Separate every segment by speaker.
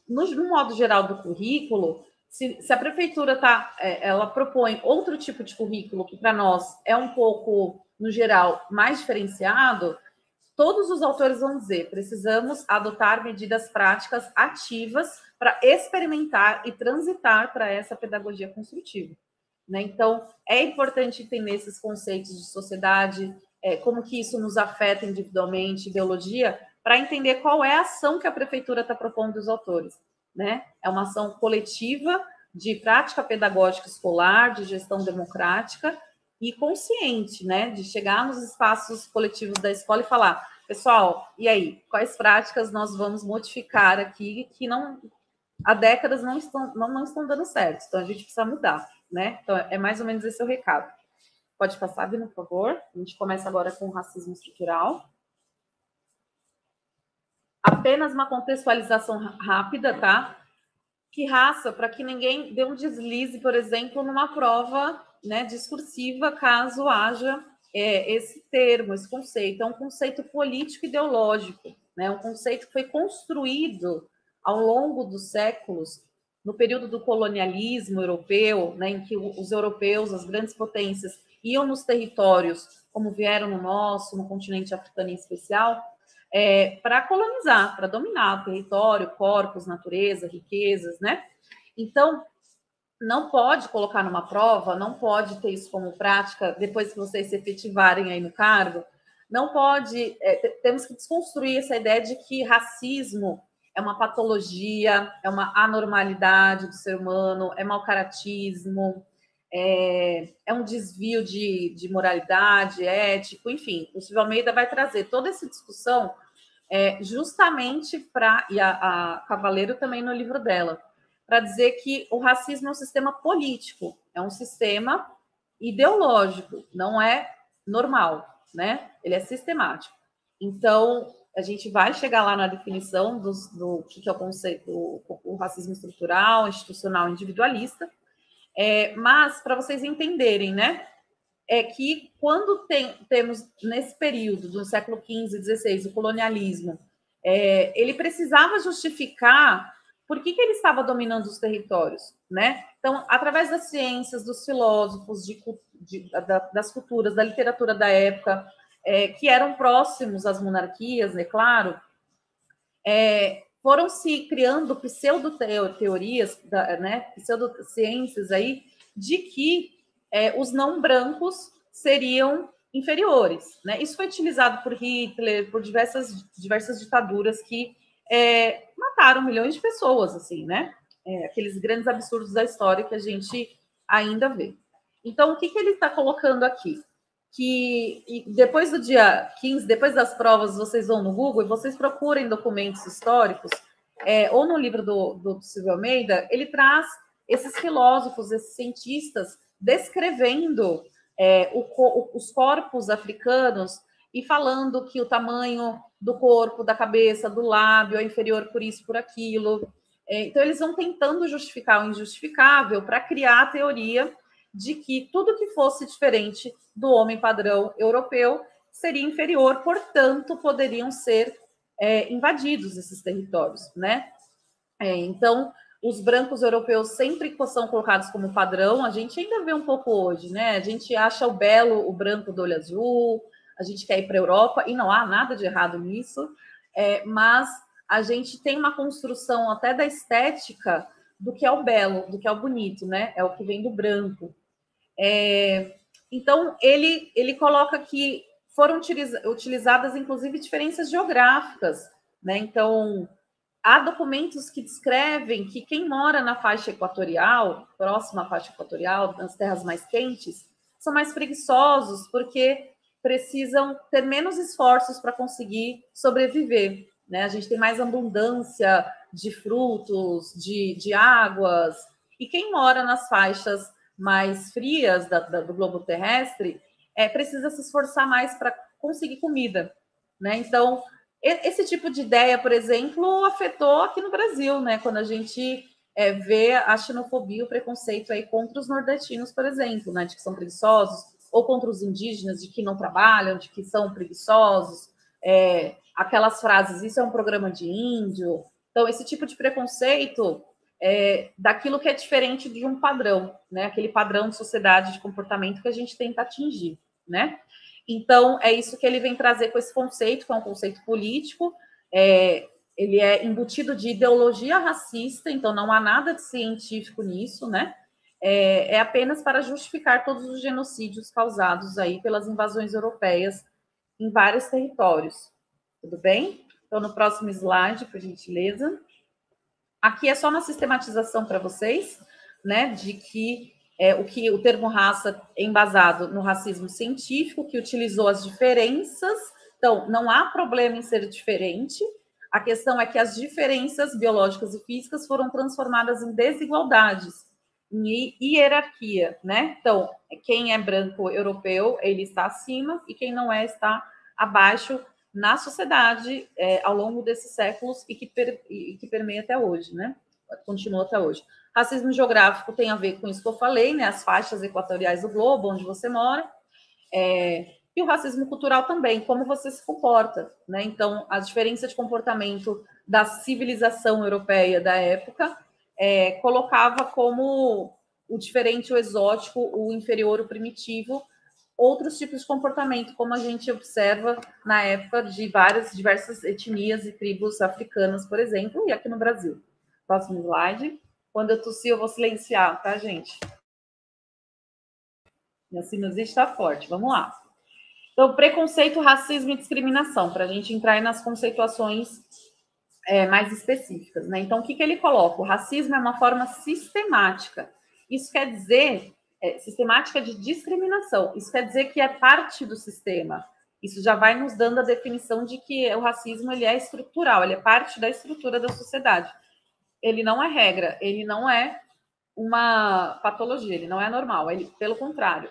Speaker 1: no modo geral do currículo, se a prefeitura ela propõe outro tipo de currículo que para nós é um pouco, no geral, mais diferenciado, todos os autores vão dizer: precisamos adotar medidas práticas ativas para experimentar e transitar para essa pedagogia construtiva. Né? Então, é importante entender esses conceitos de sociedade, como que isso nos afeta individualmente, ideologia, para entender qual é a ação que a prefeitura está propondo dos autores. Né? É uma ação coletiva de prática pedagógica escolar, de gestão democrática e consciente, né? De chegar nos espaços coletivos da escola e falar: pessoal, e aí, quais práticas nós vamos modificar aqui que não há décadas não estão dando certo, então a gente precisa mudar, né? Então é mais ou menos esse o recado. Pode passar, Vina, por favor. A gente começa agora com o racismo estrutural. Apenas uma contextualização rápida, tá? Que raça, para que ninguém dê um deslize, por exemplo, numa prova, né, discursiva, caso haja esse termo, esse conceito. É um conceito político-ideológico, né? Um conceito que foi construído ao longo dos séculos, no período do colonialismo europeu, né, em que os europeus, as grandes potências, iam nos territórios, como vieram no nosso, no continente africano em especial, para colonizar, para dominar o território, corpos, natureza, riquezas, né? Então, não pode colocar numa prova, não pode ter isso como prática depois que vocês se efetivarem aí no cargo, não pode, temos que desconstruir essa ideia de que racismo é uma patologia, é uma anormalidade do ser humano, é mau caratismo, é um desvio de moralidade, ético, enfim. O Silvio Almeida vai trazer toda essa discussão justamente para, e a Cavaleiro também no livro dela, para dizer que o racismo é um sistema político, é um sistema ideológico, não é normal, né? Ele é sistemático. Então, a gente vai chegar lá na definição do que é o conceito, o racismo estrutural, institucional, individualista, mas para vocês entenderem, né? É que quando temos nesse período do século XV, XVI, o colonialismo, ele precisava justificar por que ele estava dominando os territórios, né? Então, através das ciências, dos filósofos, das culturas, da literatura da época, que eram próximos às monarquias, é claro, foram se criando pseudo-teorias, né, pseudociências aí, de que os não brancos seriam inferiores. Né? Isso foi utilizado por Hitler, por diversas ditaduras que mataram milhões de pessoas, assim, né? Aqueles grandes absurdos da história que a gente ainda vê. Então, o que ele está colocando aqui? Que depois do dia 15, depois das provas, vocês vão no Google e vocês procurem documentos históricos, ou no livro do Silvio Almeida, ele traz esses filósofos, esses cientistas, descrevendo os corpos africanos e falando que o tamanho do corpo, da cabeça, do lábio é inferior por isso, por aquilo. Então, eles vão tentando justificar o injustificável para criar a teoria de que tudo que fosse diferente do homem padrão europeu seria inferior, portanto, poderiam ser invadidos esses territórios, né? Então, os brancos europeus sempre são colocados como padrão, a gente ainda vê um pouco hoje, né? A gente acha o belo, o branco do olho azul, a gente quer ir para a Europa, e não há nada de errado nisso, mas a gente tem uma construção até da estética do que é o belo, do que é o bonito, né? É o que vem do branco. Então, ele coloca que foram utilizadas, inclusive, diferenças geográficas, né? Então, há documentos que descrevem que quem mora na faixa equatorial, próxima à faixa equatorial, nas terras mais quentes, são mais preguiçosos porque precisam ter menos esforços para conseguir sobreviver, né? A gente tem mais abundância de frutos, de águas, e quem mora nas faixas mais frias do globo terrestre precisa se esforçar mais para conseguir comida, né? Então, esse tipo de ideia, por exemplo, afetou aqui no Brasil, né? Quando a gente vê a xenofobia, o preconceito aí contra os nordestinos, por exemplo, né? De que são preguiçosos, ou contra os indígenas, de que não trabalham, de que são preguiçosos. Aquelas frases, isso é um programa de índio, Então, esse tipo de preconceito é daquilo que é diferente de um padrão, né? Aquele padrão de sociedade, de comportamento que a gente tenta atingir, né? Então, é isso que ele vem trazer com esse conceito, que é um conceito político, ele é embutido de ideologia racista, então não há nada de científico nisso, né? É apenas para justificar todos os genocídios causados aí pelas invasões europeias em vários territórios. Tudo bem? Então, no próximo slide, por gentileza. Aqui é só uma sistematização para vocês, né, de que o termo raça é embasado no racismo científico, que utilizou as diferenças. Então, não há problema em ser diferente. A questão é que as diferenças biológicas e físicas foram transformadas em desigualdades, em hierarquia, né? Então, quem é branco europeu, ele está acima, e quem não é, está abaixo na sociedade ao longo desses séculos e que permeia até hoje, né? Continua até hoje. Racismo geográfico tem a ver com isso que eu falei, né? As faixas equatoriais do globo, onde você mora. E o racismo cultural também, como você se comporta, né? Então, a diferença de comportamento da civilização europeia da época colocava como o diferente, o exótico, o inferior, o primitivo, outros tipos de comportamento, como a gente observa na época de diversas etnias e tribos africanas, por exemplo, e aqui no Brasil. Próximo slide. Quando eu tossir, eu vou silenciar, tá, gente? Minha sinusite está forte. Vamos lá. Então, preconceito, racismo e discriminação, para a gente entrar aí nas conceituações mais específicas, né? Então, o que ele coloca? O racismo é uma forma sistemática. Isso quer dizer sistemática de discriminação. Isso quer dizer que é parte do sistema. Isso já vai nos dando a definição de que o racismo ele é estrutural, ele é parte da estrutura da sociedade. Ele não é regra, ele não é uma patologia, ele não é normal. Ele, pelo contrário,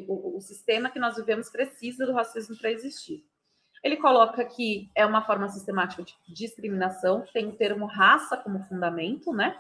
Speaker 1: o sistema que nós vivemos precisa do racismo para existir. Ele coloca que é uma forma sistemática de discriminação, que tem o termo raça como fundamento, né?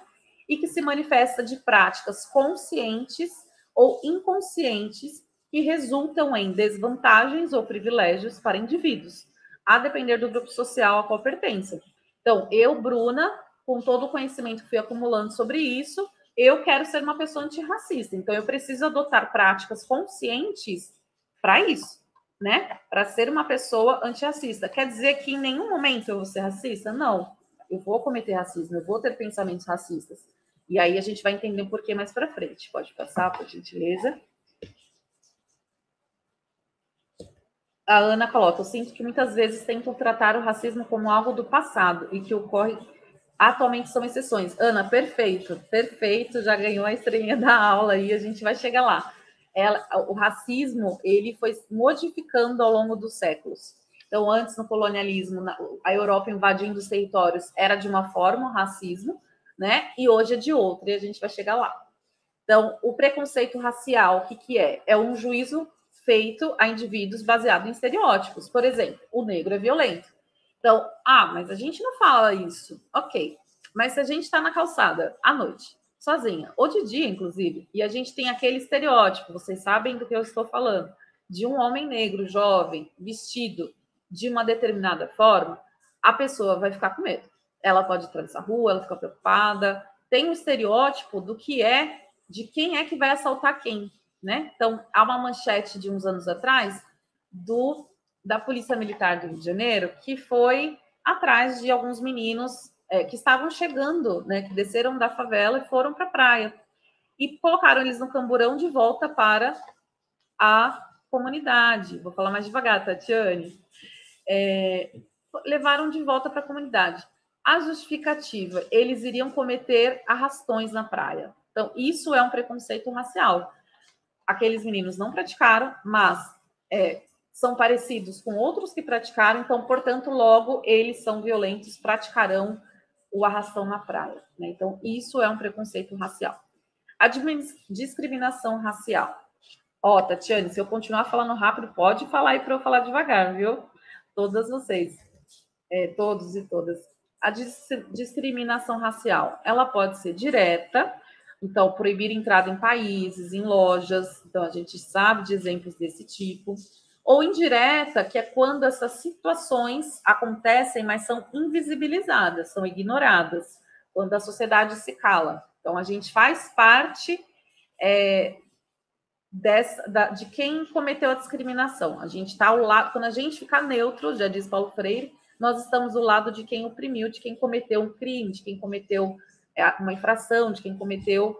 Speaker 1: E que se manifesta de práticas conscientes ou inconscientes que resultam em desvantagens ou privilégios para indivíduos, a depender do grupo social a qual pertencem. Então, eu, Bruna, com todo o conhecimento que fui acumulando sobre isso, eu quero ser uma pessoa antirracista. Então, eu preciso adotar práticas conscientes para isso, né? Para ser uma pessoa antirracista. Quer dizer que em nenhum momento eu vou ser racista? Não. Eu vou cometer racismo, eu vou ter pensamentos racistas. E aí a gente vai entender o porquê mais para frente. Pode passar, por gentileza. A Ana coloca, eu sinto que muitas vezes tentam tratar o racismo como algo do passado e que ocorre atualmente são exceções. Ana, perfeito, perfeito, já ganhou a estrelinha da aula e a gente vai chegar lá. O racismo, ele foi modificando ao longo dos séculos. Então, antes, no colonialismo, a Europa invadindo os territórios era de uma forma, o racismo, né? E hoje é de outra, e a gente vai chegar lá. Então, o preconceito racial, o que é? É um juízo feito a indivíduos baseado em estereótipos. Por exemplo, o negro é violento. Então, mas a gente não fala isso. Ok. Mas se a gente está na calçada à noite, sozinha, ou de dia, inclusive, e a gente tem aquele estereótipo, vocês sabem do que eu estou falando, de um homem negro, jovem, vestido de uma determinada forma, a pessoa vai ficar com medo. Ela pode atravessar a rua, ela fica preocupada. Tem um estereótipo do que de quem é que vai assaltar quem, né? Então, há uma manchete de uns anos atrás da Polícia Militar do Rio de Janeiro, que foi atrás de alguns meninos que estavam chegando, né, que desceram da favela e foram para a praia. E colocaram eles no camburão de volta para a comunidade. Vou falar mais devagar, Tatiane. Levaram de volta para a comunidade. A justificativa, eles iriam cometer arrastões na praia. Então, isso é um preconceito racial. Aqueles meninos não praticaram, mas são parecidos com outros que praticaram, então, portanto, logo eles são violentos, praticarão o arrastão na praia, né? Então, isso é um preconceito racial. A discriminação racial. Tatiane, se eu continuar falando rápido, pode falar aí para eu falar devagar, viu? Todas vocês, todos e todas. A discriminação racial, ela pode ser direta, então, proibir entrada em países, em lojas. Então, a gente sabe de exemplos desse tipo. ou indireta, que é quando essas situações acontecem, mas são invisibilizadas, são ignoradas, quando a sociedade se cala. Então, a gente faz parte de quem cometeu a discriminação. A gente está ao lado, quando a gente fica neutro, já diz Paulo Freire, nós estamos do lado de quem oprimiu, de quem cometeu um crime, de quem cometeu uma infração, de quem cometeu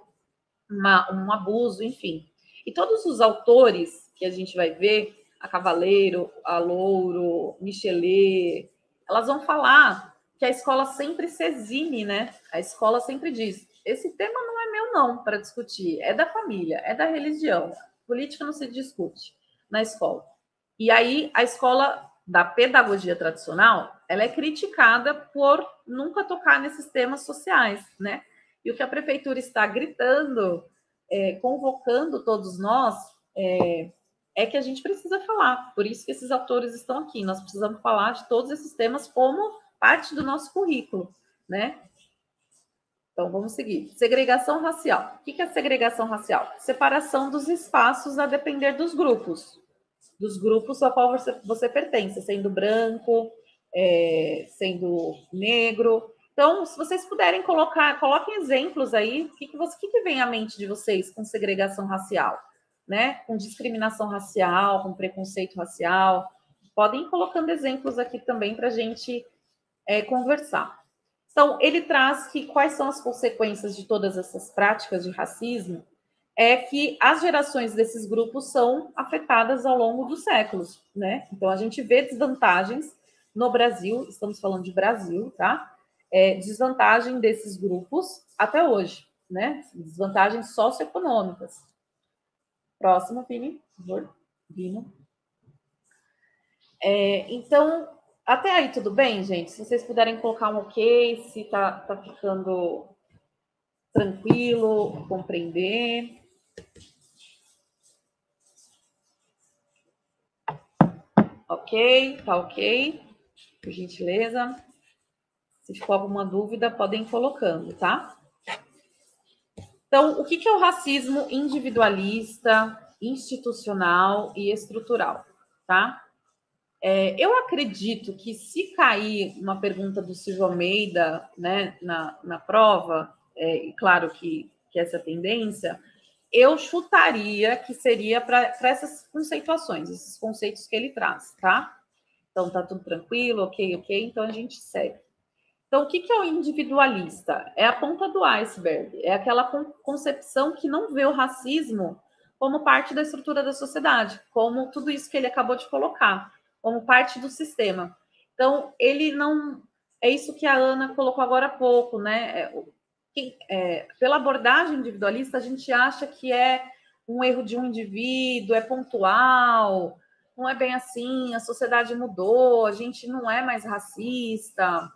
Speaker 1: um abuso, enfim. E todos os autores que a gente vai ver, a Cavaleiro, a Louro, Michelet, elas vão falar que a escola sempre se exime, né? A escola sempre diz: esse tema não é meu, não, para discutir, é da família, é da religião. Política não se discute na escola. E aí, a escola da pedagogia tradicional, ela é criticada por nunca tocar nesses temas sociais, né? E o que a prefeitura está gritando, convocando todos nós, é que a gente precisa falar. Por isso que esses autores estão aqui. Nós precisamos falar de todos esses temas como parte do nosso currículo, né? Então, vamos seguir. Segregação racial. O que é segregação racial? Separação dos espaços a depender dos grupos ao qual você pertence, sendo branco, sendo negro. Então, se vocês puderem coloquem exemplos aí, o que vem à mente de vocês com segregação racial, né? Com discriminação racial, com preconceito racial. Podem ir colocando exemplos aqui também para a gente conversar. Então, ele traz que quais são as consequências de todas essas práticas de racismo, é que as gerações desses grupos são afetadas ao longo dos séculos, né? Então, a gente vê desvantagens no Brasil, estamos falando de Brasil, tá? Desvantagem desses grupos até hoje, né? Desvantagens socioeconômicas. Próximo, Vini, por favor. Vino. Então, até aí tudo bem, gente? Se vocês puderem colocar um ok, se tá ficando tranquilo, compreender. Ok, tá ok, por gentileza. Se ficou alguma dúvida, podem ir colocando, tá? Então, o que é o racismo individualista, institucional e estrutural, tá? Eu acredito que se cair uma pergunta do Silvio Almeida, né, na prova, e claro que essa é a tendência, eu chutaria que seria para essas conceituações, esses conceitos que ele traz, tá? Então, tá tudo tranquilo, ok, então a gente segue. Então, o que é o individualista? É a ponta do iceberg, é aquela concepção que não vê o racismo como parte da estrutura da sociedade, como tudo isso que ele acabou de colocar, como parte do sistema. Então, ele não. É isso que a Ana colocou agora há pouco, né? Pela abordagem individualista, a gente acha que é um erro de um indivíduo, é pontual, não é bem assim, a sociedade mudou, a gente não é mais racista.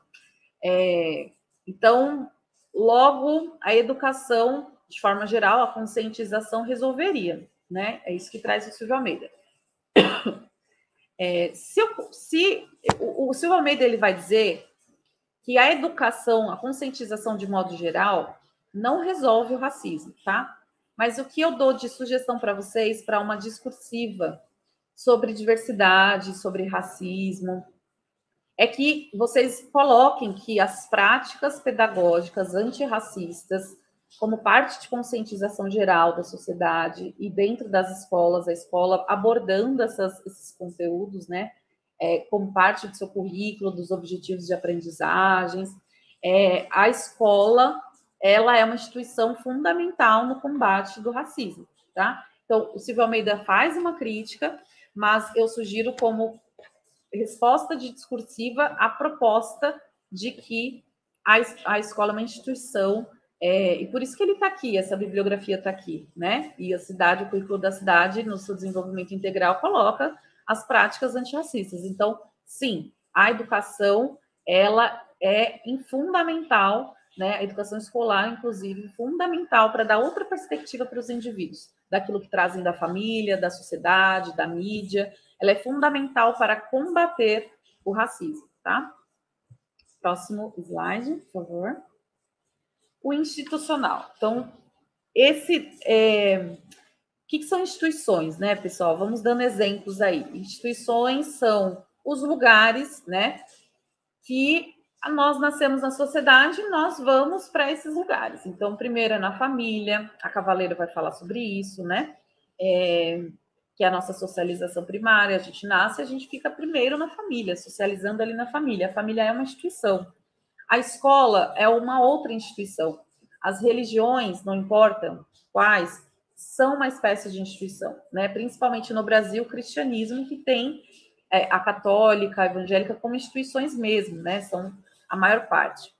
Speaker 1: Então, logo, a educação, de forma geral, a conscientização resolveria, né? É isso que traz o Silvio Almeida. O Silvio Almeida ele vai dizer que a educação, a conscientização de modo geral, não resolve o racismo, tá? Mas o que eu dou de sugestão para vocês para uma discursiva sobre diversidade, sobre racismo, é que vocês coloquem que as práticas pedagógicas antirracistas, como parte de conscientização geral da sociedade e dentro das escolas, a escola abordando esses conteúdos, né, como parte do seu currículo, dos objetivos de aprendizagens, a escola, ela é uma instituição fundamental no combate do racismo, tá? Então, o Silvio Almeida faz uma crítica, mas eu sugiro como resposta de discursiva à proposta de que a escola é uma instituição, e por isso que ele está aqui, essa bibliografia está aqui, né? E a cidade, o currículo da cidade, no seu desenvolvimento integral, coloca as práticas antirracistas. Então, sim, a educação, ela é fundamental, né? A educação escolar, inclusive, fundamental para dar outra perspectiva para os indivíduos, daquilo que trazem da família, da sociedade, da mídia. Ela é fundamental para combater o racismo, tá? Próximo slide, por favor. O institucional. Então, que são instituições, né, pessoal? Vamos dando exemplos aí. Instituições são os lugares, né, que nós nascemos na sociedade e nós vamos para esses lugares. Então, primeiro é na família, a Cavaleiro vai falar sobre isso, né? Que é a nossa socialização primária, a gente nasce e a gente fica primeiro na família, socializando ali na família. A família é uma instituição. A escola é uma outra instituição. As religiões, não importam quais, são uma espécie de instituição, né? Principalmente no Brasil, o cristianismo, que tem a católica, a evangélica como instituições mesmo, né? São a maior parte.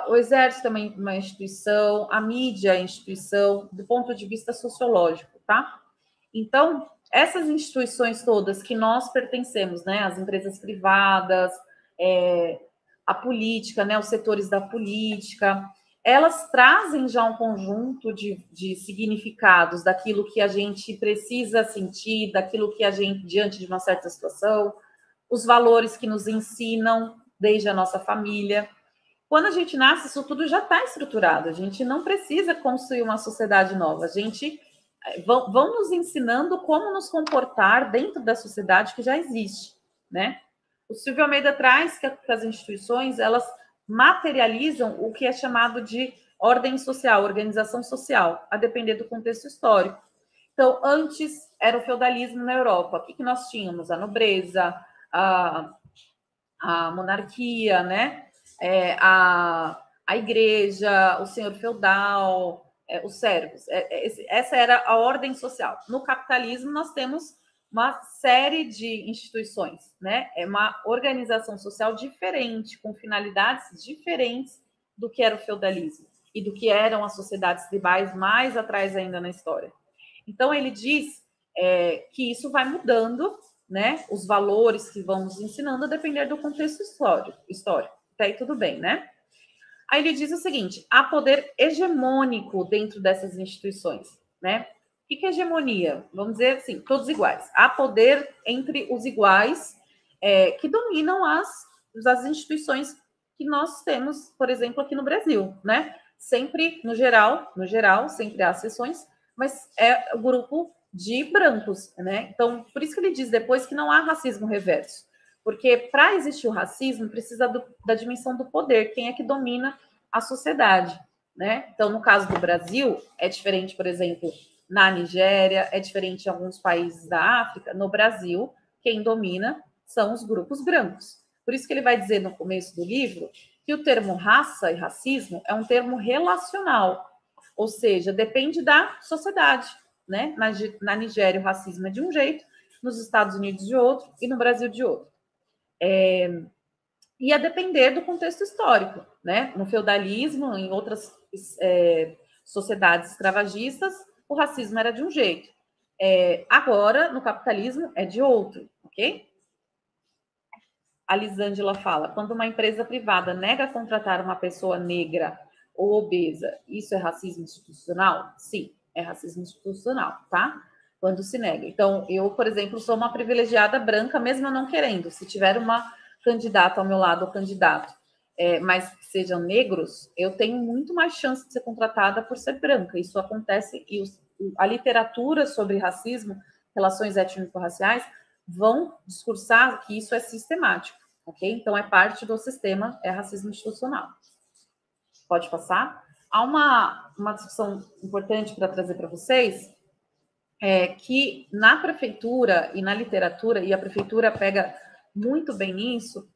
Speaker 1: O exército também é uma instituição, a mídia é instituição, do ponto de vista sociológico, tá? Então, essas instituições todas que nós pertencemos, né? As empresas privadas, a política, né? Os setores da política, elas trazem já um conjunto de significados daquilo que a gente precisa sentir, daquilo que a gente, diante de uma certa situação, os valores que nos ensinam desde a nossa família. Quando a gente nasce, isso tudo já está estruturado, a gente não precisa construir uma sociedade nova, a gente vão nos ensinando como nos comportar dentro da sociedade que já existe, né? O Silvio Almeida traz que as instituições, elas materializam o que é chamado de ordem social, organização social, a depender do contexto histórico. Então, antes era o feudalismo na Europa. O que nós tínhamos? A nobreza, a monarquia, né? A igreja, o senhor feudal, os servos. Essa era a ordem social. No capitalismo, nós temos uma série de instituições, né? É uma organização social diferente, com finalidades diferentes do que era o feudalismo e do que eram as sociedades tribais mais atrás ainda na história. Então, ele diz que isso vai mudando, né? Os valores que vão nos ensinando a depender do contexto histórico. Até aí tudo bem, né? Aí ele diz o seguinte: há poder hegemônico dentro dessas instituições, né? O que é hegemonia? Vamos dizer assim, todos iguais. Há poder entre os iguais que dominam as instituições que nós temos, por exemplo, aqui no Brasil, né? Sempre, no geral, sempre há exceções, mas é o grupo de brancos, né? Então, por isso que ele diz depois que não há racismo reverso. Porque para existir o racismo, precisa da dimensão do poder, quem é que domina a sociedade, né? Então, no caso do Brasil, é diferente, por exemplo, na Nigéria, é diferente em alguns países da África. No Brasil, quem domina são os grupos brancos. Por isso que ele vai dizer no começo do livro que o termo raça e racismo é um termo relacional, ou seja, depende da sociedade, né? Na Nigéria, o racismo é de um jeito, nos Estados Unidos de outro e no Brasil de outro. E a depender do contexto histórico, né? No feudalismo, em outras sociedades escravagistas, o racismo era de um jeito. Agora, no capitalismo, é de outro, ok? A Lisângela fala: quando uma empresa privada nega contratar uma pessoa negra ou obesa, isso é racismo institucional? Sim, é racismo institucional, tá? Quando se nega. Então, eu, por exemplo, sou uma privilegiada branca, mesmo eu não querendo. Se tiver uma candidata ao meu lado ou candidato, mas que sejam negros, eu tenho muito mais chance de ser contratada por ser branca. Isso acontece, e a literatura sobre racismo, relações étnico-raciais, vão discursar que isso é sistemático, ok? Então, é parte do sistema, é racismo institucional. Pode passar? Há uma discussão importante para trazer para vocês, que na prefeitura e na literatura, e a prefeitura pega muito bem nisso,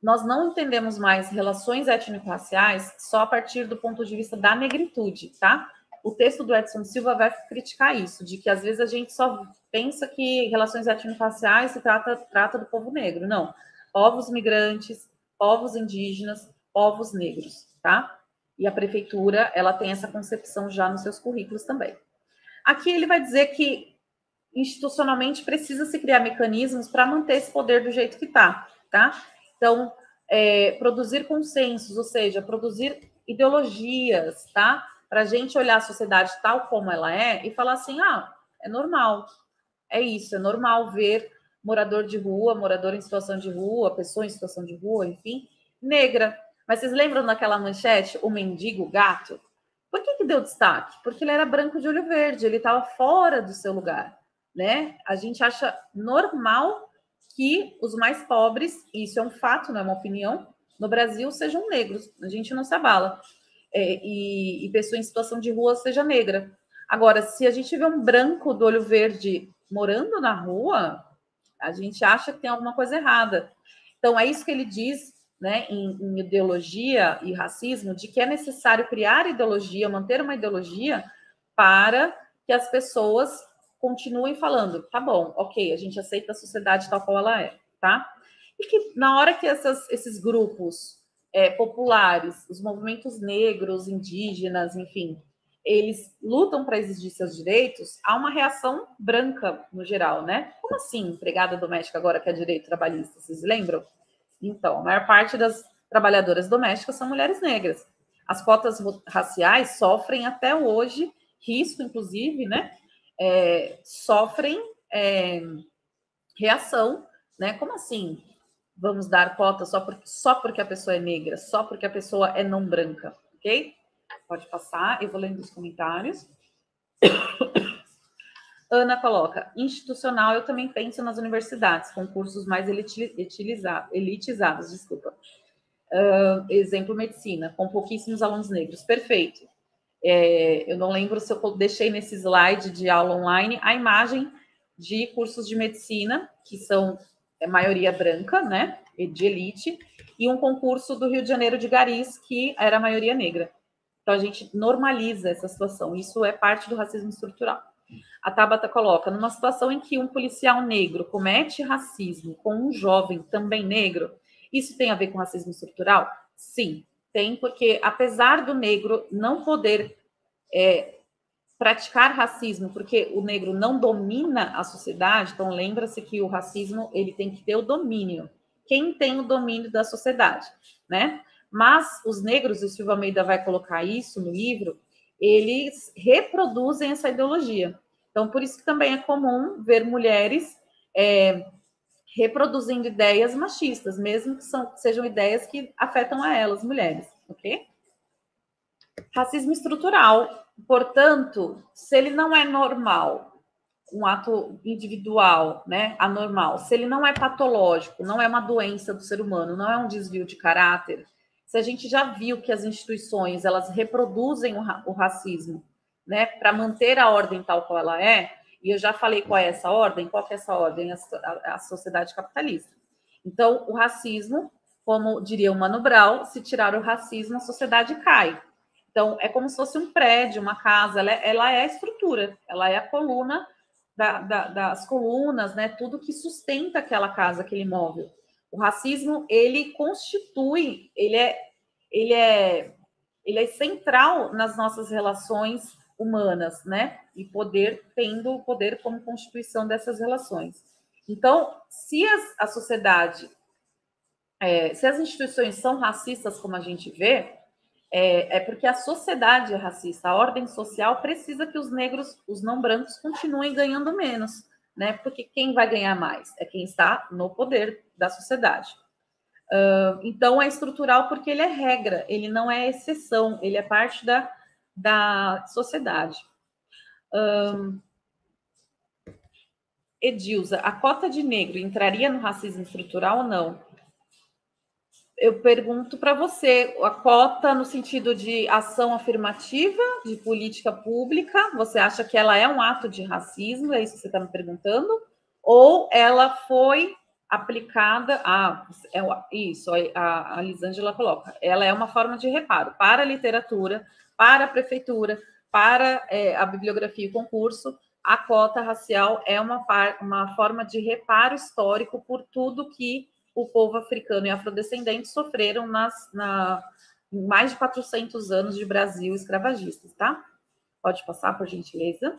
Speaker 1: nós não entendemos mais relações étnico-raciais só a partir do ponto de vista da negritude, tá? O texto do Edson Silva vai criticar isso, de que às vezes a gente só pensa que relações étnico-raciais se trata do povo negro. Não. Povos migrantes, povos indígenas, povos negros, tá? E a prefeitura, ela tem essa concepção já nos seus currículos também. Aqui ele vai dizer que institucionalmente precisa se criar mecanismos para manter esse poder do jeito que está, tá? Então, produzir consensos, ou seja, produzir ideologias, tá? Para a gente olhar a sociedade tal como ela é e falar assim, é normal, é isso, é normal ver morador de rua, morador em situação de rua, pessoa em situação de rua, enfim, negra. Mas vocês lembram daquela manchete, o mendigo gato? Por que deu destaque? Porque ele era branco de olho verde, ele estava fora do seu lugar, né? A gente acha normal que os mais pobres, isso é um fato, não é uma opinião, no Brasil sejam negros, a gente não se abala. E pessoa em situação de rua seja negra. Agora, se a gente vê um branco do olho verde morando na rua, a gente acha que tem alguma coisa errada. Então, é isso que ele diz, né, em ideologia e racismo, de que é necessário criar ideologia, manter uma ideologia para que as pessoas continuem falando, tá bom, ok, a gente aceita a sociedade tal qual ela é, tá? E que na hora que esses grupos populares, os movimentos negros, indígenas, enfim, eles lutam para exigir seus direitos, há uma reação branca no geral, né? Como assim, empregada doméstica agora quer direito trabalhista? Vocês lembram? Então, a maior parte das trabalhadoras domésticas são mulheres negras. As cotas raciais sofrem até hoje, risco, inclusive, né? Sofrem reação, né? Como assim? Vamos dar cota só porque a pessoa é negra, só porque a pessoa é não branca, ok? Pode passar, eu vou lendo os comentários. Ana coloca, institucional, eu também penso nas universidades, com cursos mais elitizados, desculpa. Exemplo, medicina, com pouquíssimos alunos negros. Perfeito. Eu não lembro se eu deixei nesse slide de aula online a imagem de cursos de medicina, que são maioria branca, né, de elite, e um concurso do Rio de Janeiro de Garis, que era a maioria negra. Então, a gente normaliza essa situação. Isso é parte do racismo estrutural. A Tabata coloca, numa situação em que um policial negro comete racismo com um jovem também negro, isso tem a ver com racismo estrutural? Sim, tem, porque apesar do negro não poder praticar racismo, porque o negro não domina a sociedade, então lembra-se que o racismo ele tem que ter o domínio. Quem tem o domínio da sociedade, né? Mas os negros, e o Silva Almeida vai colocar isso no livro, eles reproduzem essa ideologia. Então, por isso que também é comum ver mulheres reproduzindo ideias machistas, mesmo que sejam ideias que afetam a elas, mulheres, ok? Racismo estrutural. Portanto, se ele não é normal, um ato individual, né, anormal, se ele não é patológico, não é uma doença do ser humano, não é um desvio de caráter, se a gente já viu que as instituições elas reproduzem o racismo, né, para manter a ordem tal qual ela é, e eu já falei qual é essa ordem, qual que é essa ordem? A sociedade capitalista. Então, o racismo, como diria o Mano Brown, se tirar o racismo, a sociedade cai. Então, é como se fosse um prédio, uma casa, ela é a estrutura, ela é a coluna das colunas, né? Tudo que sustenta aquela casa, aquele imóvel. O racismo, ele constitui, ele é central nas nossas relações humanas, né? E tendo o poder como constituição dessas relações. Então, se a sociedade, se as instituições são racistas, como a gente vê, porque a sociedade é racista, a ordem social precisa que os negros, os não brancos, continuem ganhando menos, né? Porque quem vai ganhar mais é quem está no poder da sociedade. Então, é estrutural porque ele é regra, ele não é exceção, ele é parte da sociedade. Edilza, a cota de negro entraria no racismo estrutural ou não? Eu pergunto para você, a cota no sentido de ação afirmativa, de política pública, você acha que ela é um ato de racismo? É isso que você está me perguntando? Ou ela foi aplicada isso, a Lisângela coloca, ela é uma forma de reparo para a literatura, para a prefeitura, para a bibliografia e concurso, a cota racial é uma forma de reparo histórico por tudo que o povo africano e afrodescendente sofreram em mais de 400 anos de Brasil escravagistas, tá? Pode passar, por gentileza.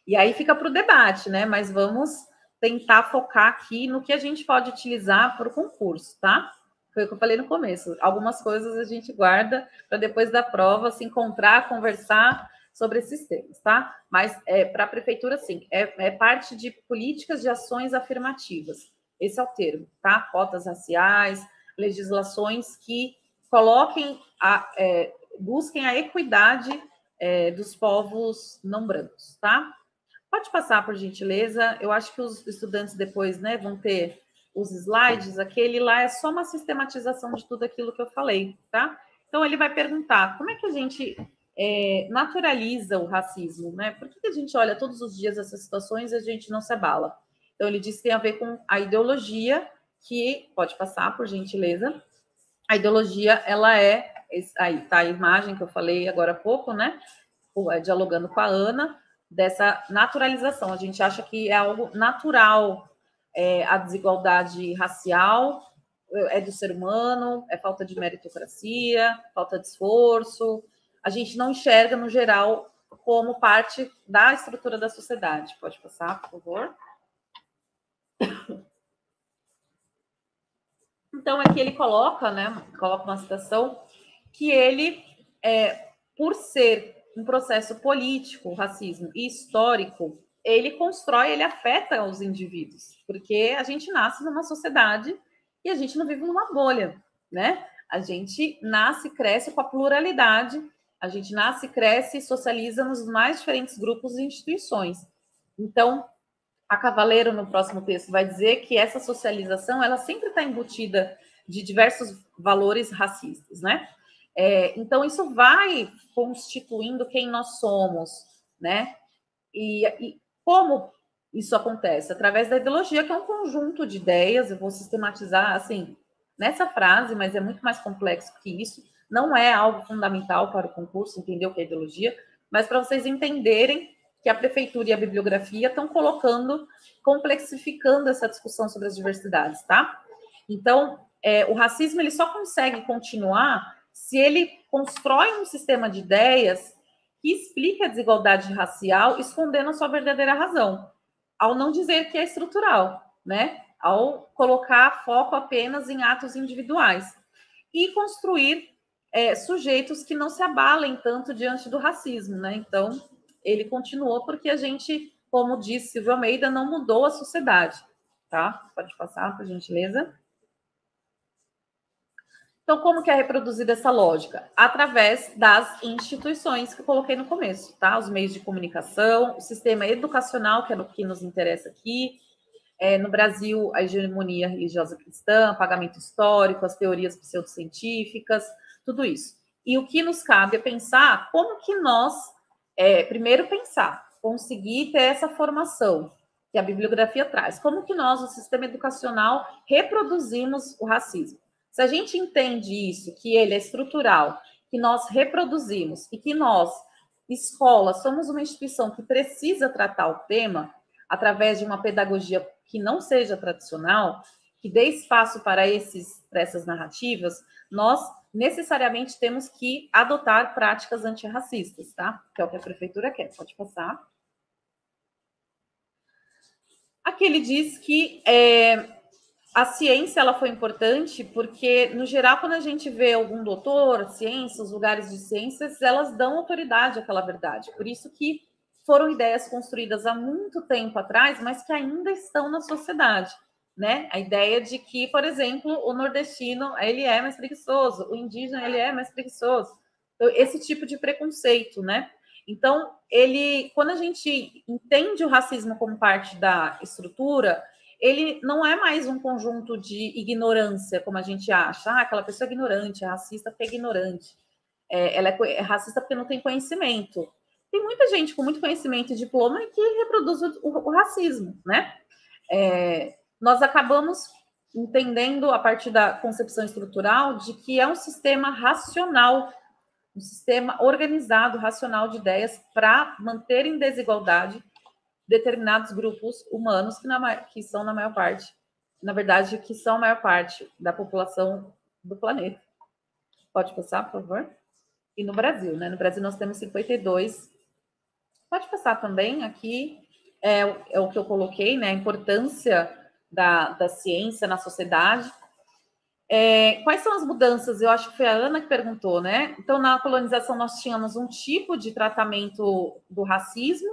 Speaker 1: E aí fica para o debate, né? Mas vamos tentar focar aqui no que a gente pode utilizar para o concurso, tá? Foi o que eu falei no começo. Algumas coisas a gente guarda para depois da prova se encontrar, conversar sobre esses temas, tá? Mas para a prefeitura, sim, é parte de políticas de ações afirmativas. Esse é o termo, tá? Cotas raciais, legislações que coloquem, busquem a equidade dos povos não brancos, tá? Pode passar, por gentileza. Eu acho que os estudantes depois, né, vão ter os slides. Aquele lá é só uma sistematização de tudo aquilo que eu falei, tá? Então, ele vai perguntar como é que a gente naturaliza o racismo, né? Por que a gente olha todos os dias essas situações e a gente não se abala? Então, ele diz que tem a ver com a ideologia, que pode passar, por gentileza. A ideologia, ela é, aí tá a imagem que eu falei agora há pouco, né? Dialogando com a Ana, dessa naturalização. A gente acha que é algo natural, a desigualdade racial é do ser humano, é falta de meritocracia, falta de esforço. A gente não enxerga, no geral, como parte da estrutura da sociedade. Pode passar, por favor. Então, aqui ele coloca, né? Coloca uma citação que ele, por ser um processo político, racismo e histórico, ele constrói, ele afeta os indivíduos, porque a gente nasce numa sociedade e a gente não vive numa bolha, né? A gente nasce e cresce com a pluralidade, a gente nasce, cresce e socializa nos mais diferentes grupos e instituições. Então, a Cavaleiro, no próximo texto, vai dizer que essa socialização ela sempre está embutida de diversos valores racistas, né? Então, isso vai constituindo quem nós somos, né? E como isso acontece? Através da ideologia, que é um conjunto de ideias, eu vou sistematizar, assim, nessa frase, mas é muito mais complexo que isso, não é algo fundamental para o concurso, entender o que é ideologia, mas para vocês entenderem que a prefeitura e a bibliografia estão colocando, complexificando essa discussão sobre as diversidades, tá? Então, o racismo ele só consegue continuar se ele constrói um sistema de ideias que explique a desigualdade racial, escondendo a sua verdadeira razão, ao não dizer que é estrutural, né? Ao colocar foco apenas em atos individuais e construir sujeitos que não se abalem tanto diante do racismo, né? Então, ele continuou porque a gente, como disse Silvio Almeida, não mudou a sociedade, tá? Pode passar, por gentileza. Então, como que é reproduzida essa lógica? Através das instituições que eu coloquei no começo, tá? Os meios de comunicação, o sistema educacional, que é o que nos interessa aqui. No Brasil, a hegemonia religiosa cristã, pagamento histórico, as teorias pseudocientíficas, tudo isso. E o que nos cabe é pensar como que nós, primeiro pensar, conseguir ter essa formação que a bibliografia traz. Como que nós, o sistema educacional, reproduzimos o racismo? Se a gente entende isso, que ele é estrutural, que nós reproduzimos e que nós, escola, somos uma instituição que precisa tratar o tema através de uma pedagogia que não seja tradicional, que dê espaço para essas narrativas, nós necessariamente temos que adotar práticas antirracistas, tá? Que é o que a prefeitura quer. Pode passar. Aqui ele diz que a ciência ela foi importante porque, no geral, quando a gente vê algum doutor, ciência, os lugares de ciências, elas dão autoridade àquela verdade. Por isso que foram ideias construídas há muito tempo atrás, mas que ainda estão na sociedade, né? A ideia de que, por exemplo, o nordestino, ele é mais preguiçoso, o indígena, ele é mais preguiçoso. Então, esse tipo de preconceito, né? Então, quando a gente entende o racismo como parte da estrutura, ele não é mais um conjunto de ignorância, como a gente acha. Aquela pessoa é ignorante, é racista porque é ignorante. Ela é racista porque não tem conhecimento. Tem muita gente com muito conhecimento e diploma que reproduz o racismo, né? Nós acabamos entendendo, a partir da concepção estrutural, de que é um sistema racional, um sistema organizado, racional de ideias para manter em desigualdade determinados grupos humanos que são na maior parte, na verdade, que são a maior parte da população do planeta. Pode passar, por favor? E no Brasil, né? No Brasil nós temos 52. Pode passar também, aqui é o que eu coloquei, né? A importância da ciência na sociedade. Quais são as mudanças? Eu acho que foi a Ana que perguntou, né? Então, na colonização, nós tínhamos um tipo de tratamento do racismo,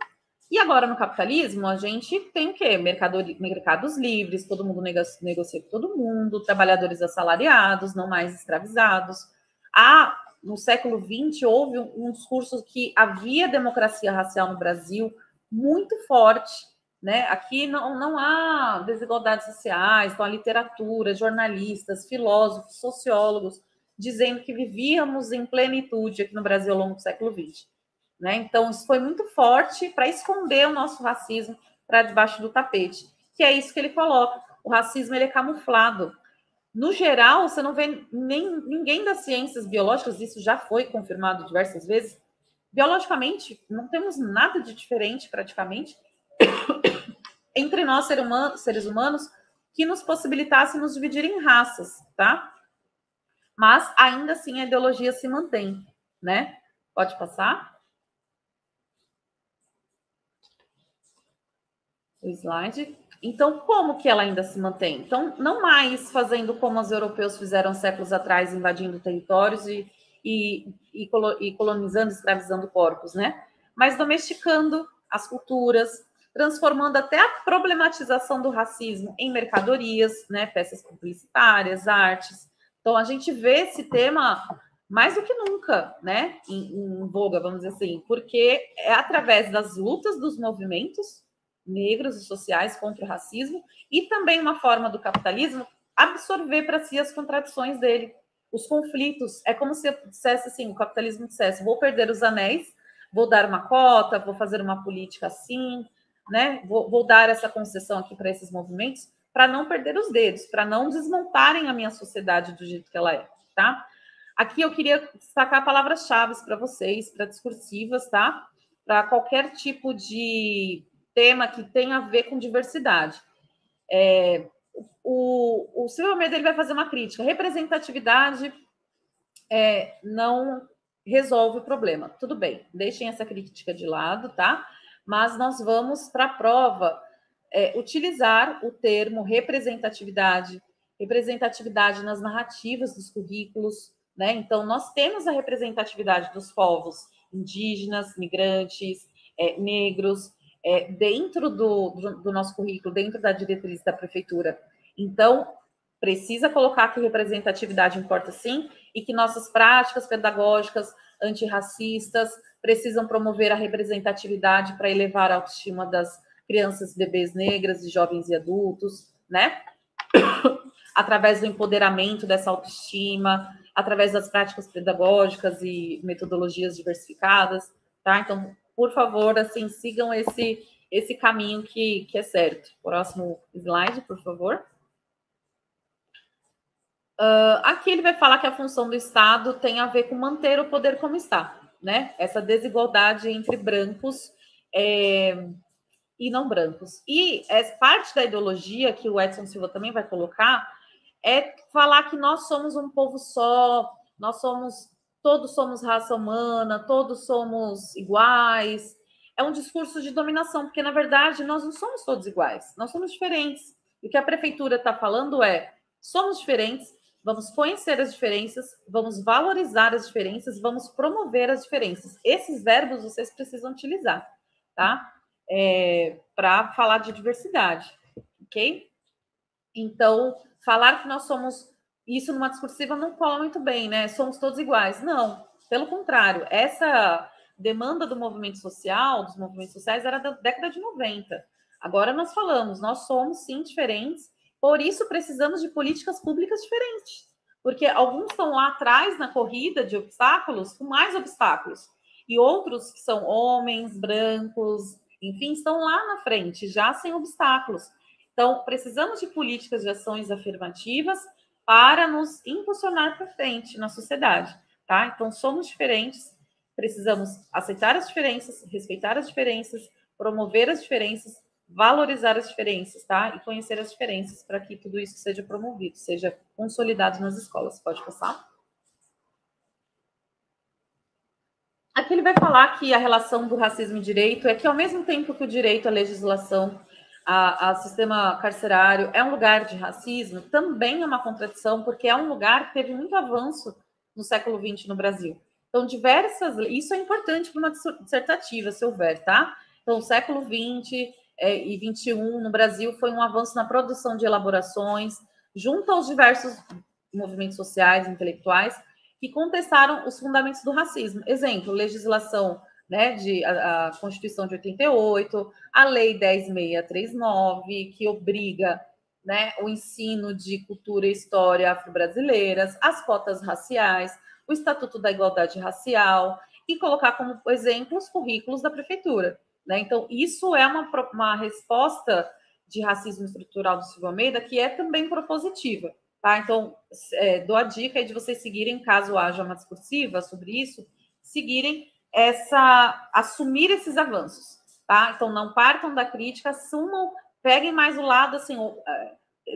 Speaker 1: e agora no capitalismo, a gente tem o quê? Mercados livres, todo mundo negocia com todo mundo, trabalhadores assalariados, não mais escravizados. Há no século XX, houve um discurso que havia democracia racial no Brasil muito forte, né? Aqui não há desigualdades sociais, então a literatura, jornalistas, filósofos, sociólogos, dizendo que vivíamos em plenitude aqui no Brasil ao longo do século XX. Né? Então, isso foi muito forte para esconder o nosso racismo para debaixo do tapete, que é isso que ele coloca. O racismo ele é camuflado. No geral, você não vê ninguém das ciências biológicas, isso já foi confirmado diversas vezes. Biologicamente, não temos nada de diferente, praticamente, entre nós, seres humanos, que nos possibilitasse nos dividir em raças, tá? Mas, ainda assim, a ideologia se mantém, né? Pode passar? O slide. Então, como que ela ainda se mantém? Então, não mais fazendo como os europeus fizeram séculos atrás, invadindo territórios e colonizando, escravizando corpos, né? Mas domesticando as culturas, transformando até a problematização do racismo em mercadorias, né? Peças publicitárias, artes. Então, a gente vê esse tema mais do que nunca, né? Em voga, vamos dizer assim, porque é através das lutas dos movimentos negros e sociais contra o racismo, e também uma forma do capitalismo absorver para si as contradições dele, os conflitos. É como se eu dissesse assim, o capitalismo dissesse, vou perder os anéis, vou dar uma cota, vou fazer uma política assim, né? Vou dar essa concessão aqui para esses movimentos, para não perder os dedos, para não desmontarem a minha sociedade do jeito que ela é, tá? Aqui eu queria destacar palavras-chave para vocês, para discursivas, tá? Para qualquer tipo de tema que tem a ver com diversidade. O Silvio Almeida ele vai fazer uma crítica. Representatividade não resolve o problema. Tudo bem, deixem essa crítica de lado, tá? Mas nós vamos para a prova utilizar o termo representatividade nas narrativas dos currículos, né? Então, nós temos a representatividade dos povos indígenas, migrantes, negros, dentro do nosso currículo, dentro da diretriz da prefeitura. Então, precisa colocar que representatividade importa sim, e que nossas práticas pedagógicas antirracistas precisam promover a representatividade para elevar a autoestima das crianças, bebês negras, e jovens e adultos, né? Através do empoderamento dessa autoestima, através das práticas pedagógicas e metodologias diversificadas, tá? Então, por favor, assim, sigam esse caminho que é certo. Próximo slide, por favor. Aqui ele vai falar que a função do Estado tem a ver com manter o poder como está, né? Essa desigualdade entre brancos e não brancos. E parte da ideologia que o Edson Silva também vai colocar é falar que nós somos um povo só, todos somos raça humana, todos somos iguais. É um discurso de dominação, porque na verdade nós não somos todos iguais, nós somos diferentes. E o que a prefeitura está falando é: somos diferentes, vamos conhecer as diferenças, vamos valorizar as diferenças, vamos promover as diferenças. Esses verbos vocês precisam utilizar, tá? Para falar de diversidade, ok? Então, falar que nós somos isso numa discursiva não cola muito bem, né? Somos todos iguais. Não, pelo contrário, essa demanda do movimento social, dos movimentos sociais, era da década de 90. Agora nós falamos, nós somos sim diferentes, por isso precisamos de políticas públicas diferentes. Porque alguns estão lá atrás na corrida de obstáculos, com mais obstáculos. E outros que são homens, brancos, enfim, estão lá na frente, já sem obstáculos. Então, precisamos de políticas de ações afirmativas para nos impulsionar para frente na sociedade, tá? Então, somos diferentes, precisamos aceitar as diferenças, respeitar as diferenças, promover as diferenças, valorizar as diferenças, tá? E conhecer as diferenças para que tudo isso seja promovido, seja consolidado nas escolas. Pode passar? Aqui ele vai falar que a relação do racismo e direito é que, ao mesmo tempo que o direito à legislação, a sistema carcerário é um lugar de racismo, também é uma contradição, porque é um lugar que teve muito avanço no século XX no Brasil. Então, isso é importante para uma dissertativa, se houver, tá? Então, o século XX e XXI no Brasil foi um avanço na produção de elaborações, junto aos diversos movimentos sociais, intelectuais, que contestaram os fundamentos do racismo. Exemplo, legislação, né, a Constituição de 88, a Lei 10.639, que obriga, né, o ensino de cultura e história afro-brasileiras, as cotas raciais, o Estatuto da Igualdade Racial, e colocar como exemplo os currículos da prefeitura. Né? Então, isso é uma resposta de racismo estrutural do Silvio Almeida que é também propositiva. Tá? Então, dou a dica aí de vocês seguirem, caso haja uma discursiva sobre isso, seguirem assumir esses avanços. Tá? Então, não partam da crítica, assumam, peguem mais o lado, assim,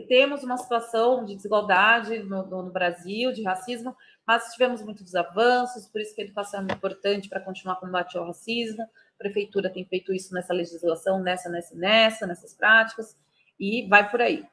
Speaker 1: temos uma situação de desigualdade no Brasil, de racismo, mas tivemos muitos avanços, por isso que a educação é muito importante para continuar a combater o racismo. A prefeitura tem feito isso nessa legislação, nessas práticas, e vai por aí.